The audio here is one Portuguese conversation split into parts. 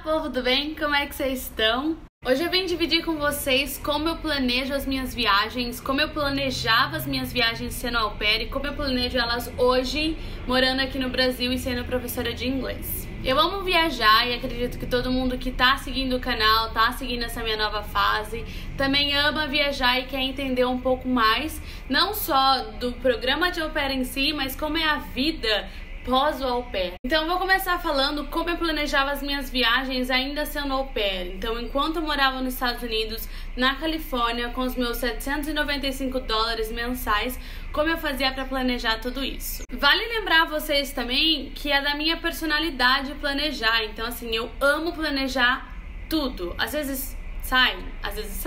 povo do bem, como é que vocês estão? Hoje eu vim dividir com vocês como eu planejo as minhas viagens, como eu planejava as minhas viagens sendo au pair e como eu planejo elas hoje, morando aqui no Brasil e sendo professora de inglês. Eu amo viajar e acredito que todo mundo que tá seguindo o canal, tá seguindo essa minha nova fase, também ama viajar e quer entender um pouco mais, não só do programa de au pair em si, mas como é a vida pós o au pair. Então eu vou começar falando como eu planejava as minhas viagens ainda sendo au pair. Então enquanto eu morava nos Estados Unidos, na Califórnia, com os meus $795 mensais, como eu fazia para planejar tudo isso. Vale lembrar a vocês também que é da minha personalidade planejar. Então assim, eu amo planejar tudo. Às vezes sai, às vezes não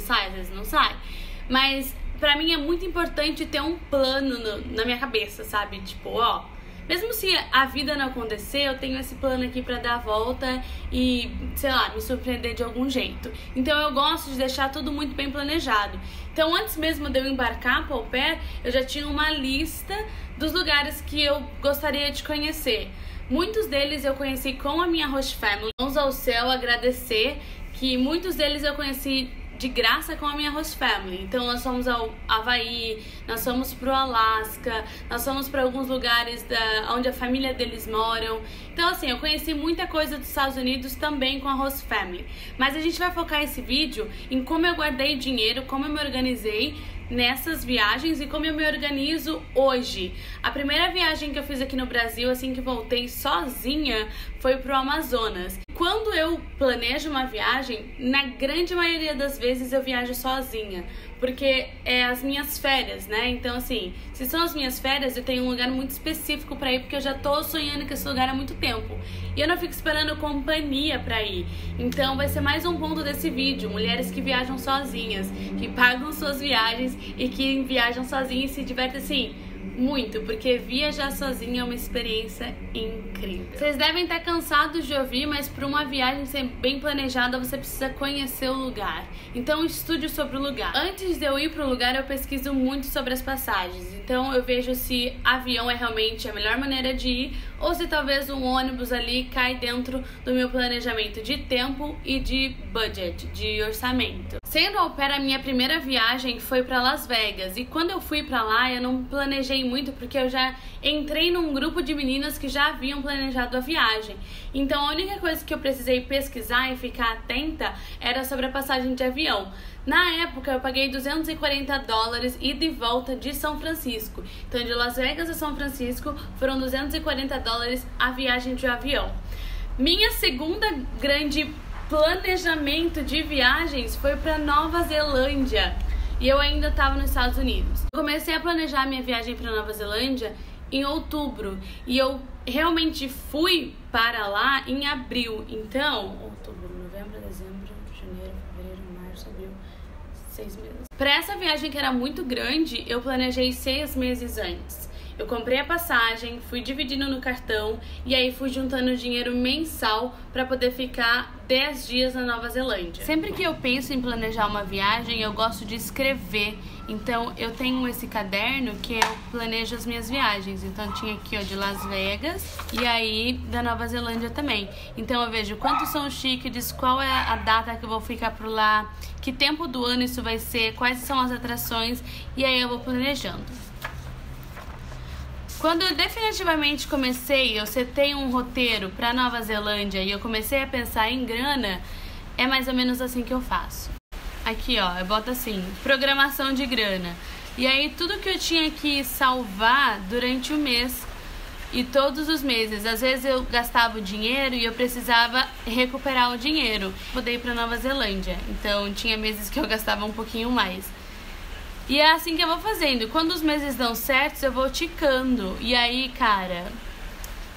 sai, às vezes não sai. Mas pra mim é muito importante ter um plano na minha cabeça, sabe? Tipo, ó, mesmo se a vida não acontecer, eu tenho esse plano aqui pra dar a volta e, sei lá, me surpreender de algum jeito. Então eu gosto de deixar tudo muito bem planejado. Então antes mesmo de eu embarcar para o au pair, eu já tinha uma lista dos lugares que eu gostaria de conhecer. Muitos deles eu conheci com a minha host family. Vamos ao céu agradecer que muitos deles eu conheci de graça com a minha host family. Então nós fomos ao Havaí, nós fomos pro Alasca, nós fomos para alguns lugares onde a família deles moram. Então assim, eu conheci muita coisa dos Estados Unidos também com a host family. Mas a gente vai focar esse vídeo em como eu guardei dinheiro, como eu me organizei nessas viagens e como eu me organizo hoje. A primeira viagem que eu fiz aqui no Brasil, assim que voltei sozinha, foi pro Amazonas. Quando eu planejo uma viagem, na grande maioria das vezes eu viajo sozinha, porque é as minhas férias, né? Então assim, se são as minhas férias, eu tenho um lugar muito específico pra ir, porque eu já tô sonhando com esse lugar há muito tempo. E eu não fico esperando companhia pra ir. Então vai ser mais um ponto desse vídeo, mulheres que viajam sozinhas, que pagam suas viagens e que viajam sozinhas e se divertem assim muito, porque viajar sozinha é uma experiência incrível. Vocês devem estar cansados de ouvir, mas para uma viagem ser bem planejada, você precisa conhecer o lugar. Então estude sobre o lugar. Antes de eu ir para o lugar, eu pesquiso muito sobre as passagens. Então eu vejo se avião é realmente a melhor maneira de ir, ou se talvez um ônibus ali cai dentro do meu planejamento de tempo e de budget, de orçamento. Sendo au pair, a minha primeira viagem foi para Las Vegas. E quando eu fui para lá, eu não planejei muito, porque eu já entrei num grupo de meninas que já haviam planejado a viagem. Então a única coisa que eu precisei pesquisar e ficar atenta era sobre a passagem de avião. Na época eu paguei $240 ida e volta de São Francisco. Então de Las Vegas a São Francisco foram $240 a viagem de avião. Minha segunda grande planejamento de viagens foi para Nova Zelândia. E eu ainda estava nos Estados Unidos. Eu comecei a planejar minha viagem para Nova Zelândia em outubro. E eu realmente fui para lá em abril. Então, outubro, novembro, dezembro, janeiro, fevereiro, março, abril, 6 meses. Para essa viagem que era muito grande, eu planejei 6 meses antes. Eu comprei a passagem, fui dividindo no cartão e aí fui juntando dinheiro mensal para poder ficar 10 dias na Nova Zelândia. Sempre que eu penso em planejar uma viagem, eu gosto de escrever. Então eu tenho esse caderno que eu planejo as minhas viagens. Então tinha aqui, ó, de Las Vegas e aí da Nova Zelândia também. Então eu vejo quantos são os tickets, qual é a data que eu vou ficar por lá, que tempo do ano isso vai ser, quais são as atrações, e aí eu vou planejando. Quando eu definitivamente eu setei um roteiro para Nova Zelândia e eu comecei a pensar em grana, é mais ou menos assim que eu faço. Aqui, ó, eu boto assim, programação de grana. E aí tudo que eu tinha que salvar durante o mês e todos os meses. Às vezes eu gastava o dinheiro e eu precisava recuperar o dinheiro. Mudei para Nova Zelândia, então tinha meses que eu gastava um pouquinho mais. E é assim que eu vou fazendo. Quando os meses dão certo, eu vou ticando. E aí, cara,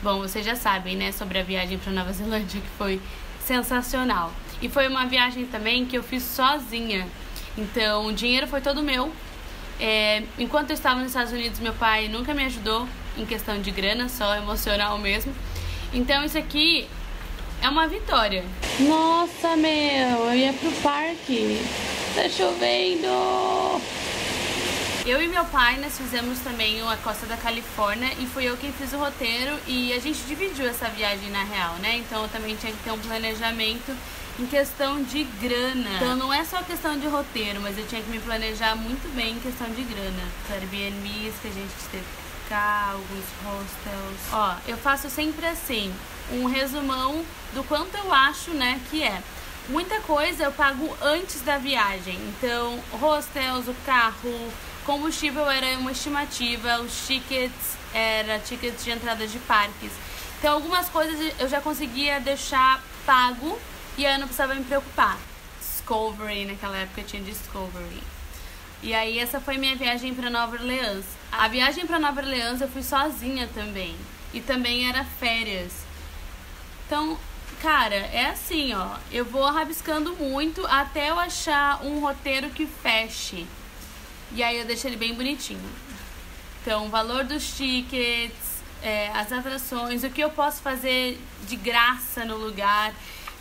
bom, vocês já sabem, né, sobre a viagem para Nova Zelândia, que foi sensacional. E foi uma viagem também que eu fiz sozinha. Então, o dinheiro foi todo meu. Enquanto eu estava nos Estados Unidos, meu pai nunca me ajudou em questão de grana, só emocional mesmo. Então, isso aqui é uma vitória. Nossa, meu, eu ia pro parque. Tá chovendo. Eu e meu pai, nós fizemos também a Costa da Califórnia e fui eu quem fiz o roteiro e a gente dividiu essa viagem na real, né? Então eu também tinha que ter um planejamento em questão de grana. Então não é só questão de roteiro, mas eu tinha que me planejar muito bem em questão de grana. Os Airbnbs que a gente teve que ficar, alguns hostels. Ó, eu faço sempre assim, um resumão do quanto eu acho, né, que é. Muita coisa eu pago antes da viagem. Então, hostels, o carro, combustível era uma estimativa, os tickets era tickets de entrada de parques. Então, algumas coisas eu já conseguia deixar pago e aí eu não precisava me preocupar. Discovery, naquela época tinha Discovery. E aí essa foi minha viagem para Nova Orleans. A viagem para Nova Orleans eu fui sozinha também. E também era férias. Então, cara, é assim, ó. Eu vou rabiscando muito até eu achar um roteiro que feche. E aí eu deixo ele bem bonitinho. Então, o valor dos tickets, as atrações, o que eu posso fazer de graça no lugar.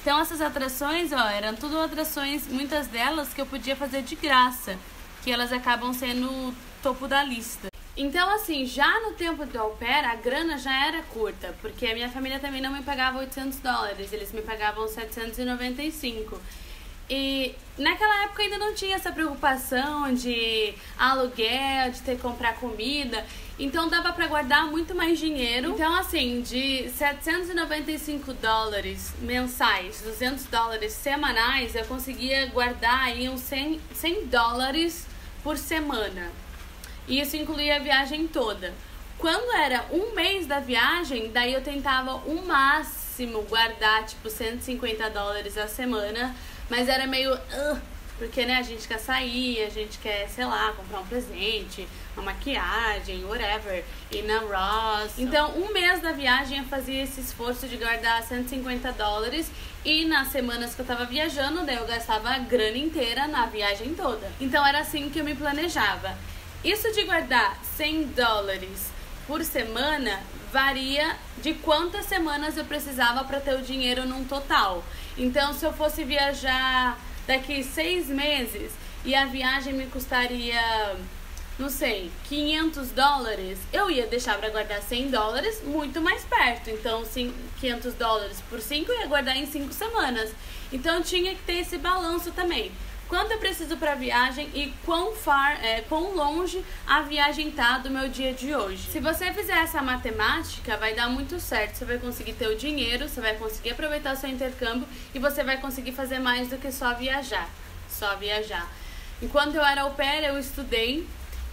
Então essas atrações, ó, eram tudo atrações, muitas delas que eu podia fazer de graça, que elas acabam sendo o topo da lista. Então assim, já no tempo do au pair, a grana já era curta, porque a minha família também não me pagava $800, eles me pagavam 795. E naquela época ainda não tinha essa preocupação de aluguel, de ter que comprar comida. Então dava pra guardar muito mais dinheiro. Então assim, de $795 mensais, $200 semanais, eu conseguia guardar aí uns $100 por semana. E isso incluía a viagem toda. Quando era um mês da viagem, daí eu tentava o máximo guardar tipo $150 a semana. Mas era meio... porque, né, a gente quer sair, a gente quer, sei lá, comprar um presente, uma maquiagem, whatever, ir na Ross. Então, um mês da viagem eu fazia esse esforço de guardar $150 e nas semanas que eu tava viajando, daí eu gastava a grana inteira na viagem toda. Então, era assim que eu me planejava. Isso de guardar $100 por semana varia de quantas semanas eu precisava para ter o dinheiro num total. Então, se eu fosse viajar daqui 6 meses e a viagem me custaria, não sei, $500, eu ia deixar para guardar $100 muito mais perto. Então, $500 por 5 eu ia guardar em 5 semanas. Então, tinha que ter esse balanço também. Quanto eu preciso para a viagem e quão longe a viagem tá do meu dia de hoje. Se você fizer essa matemática, vai dar muito certo. Você vai conseguir ter o dinheiro, você vai conseguir aproveitar o seu intercâmbio e você vai conseguir fazer mais do que só viajar. Só viajar. Enquanto eu era au pair, eu estudei,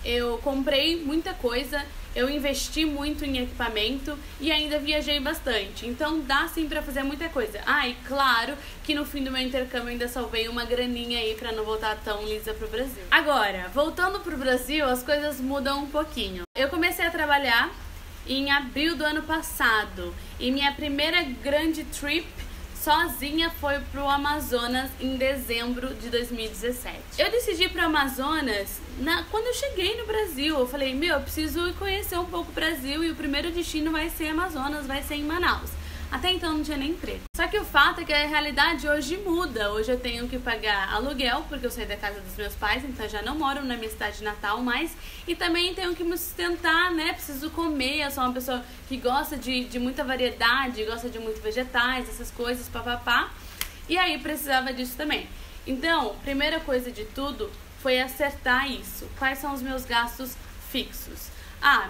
eu comprei muita coisa, eu investi muito em equipamento e ainda viajei bastante. Então dá sim pra fazer muita coisa. E claro que no fim do meu intercâmbio eu ainda salvei uma graninha aí pra não voltar tão lisa pro Brasil. Agora, voltando pro Brasil, as coisas mudam um pouquinho. Eu comecei a trabalhar em abril do ano passado e minha primeira grande trip sozinha foi pro Amazonas em dezembro de 2017. Eu decidi ir pro Amazonas quando eu cheguei no Brasil. Eu falei, eu preciso conhecer um pouco o Brasil e o primeiro destino vai ser Amazonas, vai ser em Manaus. Até então não tinha nem emprego. Só que o fato é que a realidade hoje muda. Hoje eu tenho que pagar aluguel, porque eu saí da casa dos meus pais, então eu já não moro na minha cidade natal mais. E também tenho que me sustentar, né? Preciso comer. Eu sou uma pessoa que gosta de muita variedade, gosta de muito vegetais, essas coisas, papapá. E aí precisava disso também. Então, primeira coisa de tudo foi acertar isso. Quais são os meus gastos fixos?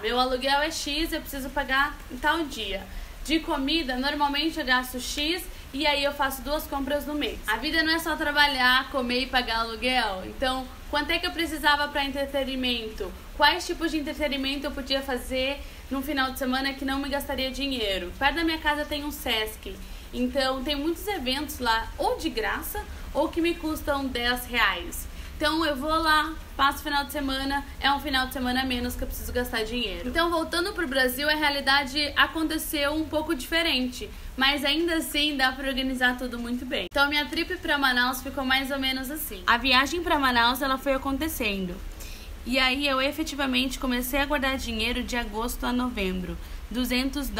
Meu aluguel é X, eu preciso pagar em tal dia. De comida, normalmente eu gasto X e aí eu faço 2 compras no mês. A vida não é só trabalhar, comer e pagar aluguel. Então, quanto é que eu precisava para entretenimento? Quais tipos de entretenimento eu podia fazer num final de semana que não me gastaria dinheiro? Perto da minha casa tem um Sesc. Então, tem muitos eventos lá, ou de graça, ou que me custam R$10. Então eu vou lá, passo o final de semana, é um final de semana a menos que eu preciso gastar dinheiro. Então voltando pro Brasil, a realidade aconteceu um pouco diferente, mas ainda assim dá pra organizar tudo muito bem. Então a minha trip pra Manaus ficou mais ou menos assim. A viagem pra Manaus, ela foi acontecendo. E aí eu efetivamente comecei a guardar dinheiro de agosto a novembro. $200,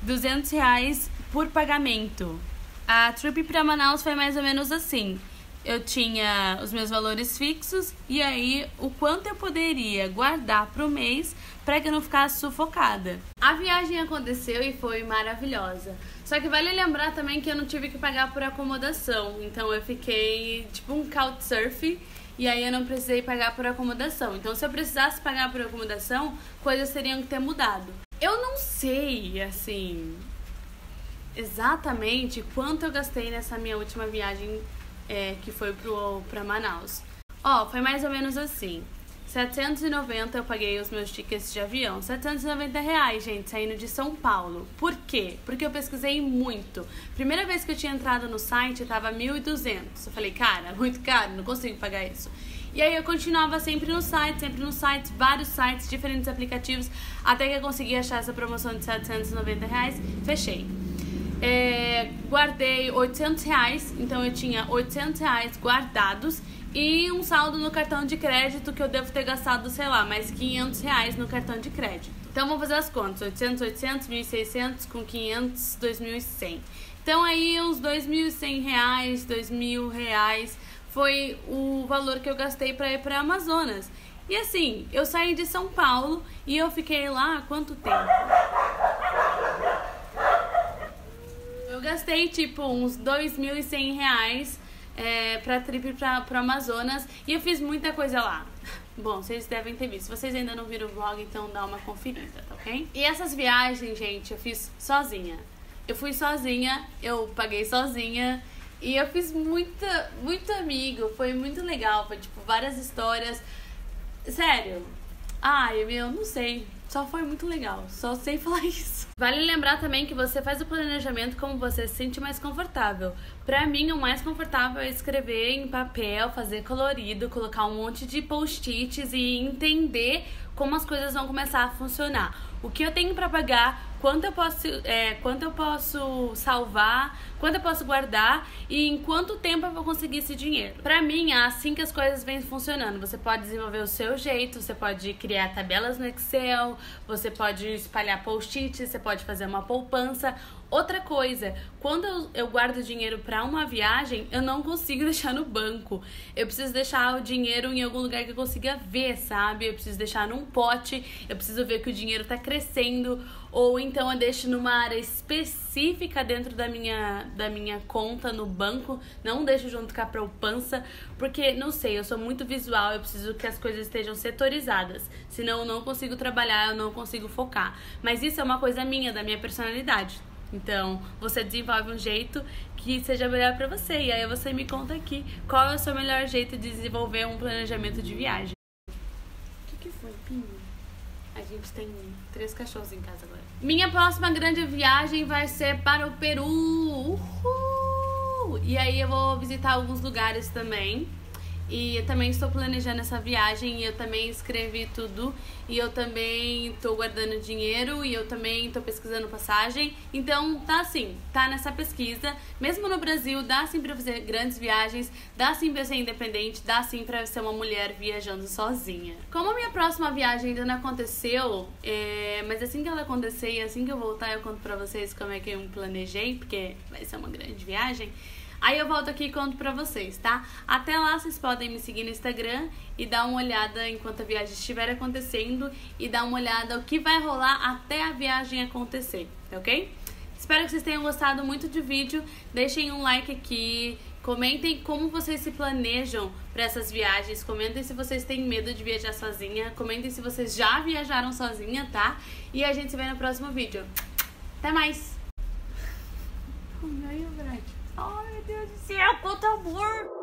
R$200 por pagamento. A trip pra Manaus foi mais ou menos assim. eu tinha os meus valores fixos e aí o quanto eu poderia guardar pro mês para que eu não ficasse sufocada. A viagem aconteceu e foi maravilhosa. Só que vale lembrar também que eu não tive que pagar por acomodação. Então eu fiquei tipo um couchsurfing e aí eu não precisei pagar por acomodação. Então se eu precisasse pagar por acomodação, coisas teriam que ter mudado. Eu não sei, assim, exatamente quanto eu gastei nessa minha última viagem que foi pra Manaus. Foi mais ou menos assim. 790 eu paguei os meus tickets de avião. 790 reais, gente, saindo de São Paulo. Por quê? Porque eu pesquisei muito. Primeira vez que eu tinha entrado no site, tava 1.200. Eu falei, cara, muito caro, não consigo pagar isso. E aí eu continuava sempre no site, vários sites, diferentes aplicativos, até que eu consegui achar essa promoção de 790 reais, fechei. Guardei 800 reais, então eu tinha 800 reais guardados e um saldo no cartão de crédito que eu devo ter gastado, sei lá, mais 500 reais no cartão de crédito. Então vamos fazer as contas, 800, 1.600 com 500, 2.100. Então aí uns 2.100 reais, 2.000 reais foi o valor que eu gastei para ir para Amazonas. E assim, eu saí de São Paulo e eu fiquei lá há quanto tempo? Eu gastei tipo uns 2.100 reais pra trip pro Amazonas e eu fiz muita coisa lá. Bom, vocês devem ter visto. Se vocês ainda não viram o vlog, então dá uma conferida, tá ok? E essas viagens, gente, eu fiz sozinha. Eu fui sozinha, eu paguei sozinha e eu fiz muito amigo. Foi muito legal, foi tipo várias histórias. Sério. Eu não sei. Só foi muito legal, só sei falar isso. Vale lembrar também que você faz o planejamento como você se sente mais confortável. Pra mim, o mais confortável é escrever em papel, fazer colorido, colocar um monte de post-its e entender como as coisas vão começar a funcionar. O que eu tenho pra pagar, quanto eu posso salvar, quanto eu posso guardar e em quanto tempo eu vou conseguir esse dinheiro. Pra mim, é assim que as coisas vêm funcionando. Você pode desenvolver o seu jeito, você pode criar tabelas no Excel, você pode espalhar post-its, você pode fazer uma poupança. Outra coisa, quando eu guardo dinheiro para uma viagem, eu não consigo deixar no banco. Eu preciso deixar o dinheiro em algum lugar que eu consiga ver, sabe? Eu preciso deixar num pote, eu preciso ver que o dinheiro tá crescendo, ou então eu deixo numa área específica dentro da minha conta no banco, não deixo junto com a poupança, porque, não sei, eu sou muito visual, eu preciso que as coisas estejam setorizadas, senão eu não consigo trabalhar, eu não consigo focar. Mas isso é uma coisa minha, da minha personalidade. Então, você desenvolve um jeito que seja melhor pra você. E aí você me conta aqui qual é o seu melhor jeito de desenvolver um planejamento de viagem. O que foi, Pinho? A gente tem 3 cachorros em casa agora. Minha próxima grande viagem vai ser para o Peru. Uhul! E aí eu vou visitar alguns lugares também. E eu também estou planejando essa viagem e eu também escrevi tudo. E eu também estou guardando dinheiro e eu também estou pesquisando passagem. Então tá assim, tá nessa pesquisa. Mesmo no Brasil, dá sim pra fazer grandes viagens, dá sim pra ser independente, dá sim pra ser uma mulher viajando sozinha. Como a minha próxima viagem ainda não aconteceu, mas assim que ela acontecer e assim que eu voltar eu conto pra vocês como é que eu me planejei, porque vai ser uma grande viagem. Aí eu volto aqui e conto pra vocês, tá? Até lá vocês podem me seguir no Instagram e dar uma olhada enquanto a viagem estiver acontecendo e dar uma olhada o que vai rolar até a viagem acontecer, tá ok? Espero que vocês tenham gostado muito do vídeo, deixem um like aqui, comentem como vocês se planejam para essas viagens, comentem se vocês têm medo de viajar sozinha, comentem se vocês já viajaram sozinha, tá? E a gente se vê no próximo vídeo. Até mais! Ai, meu Deus do céu, quanto amor!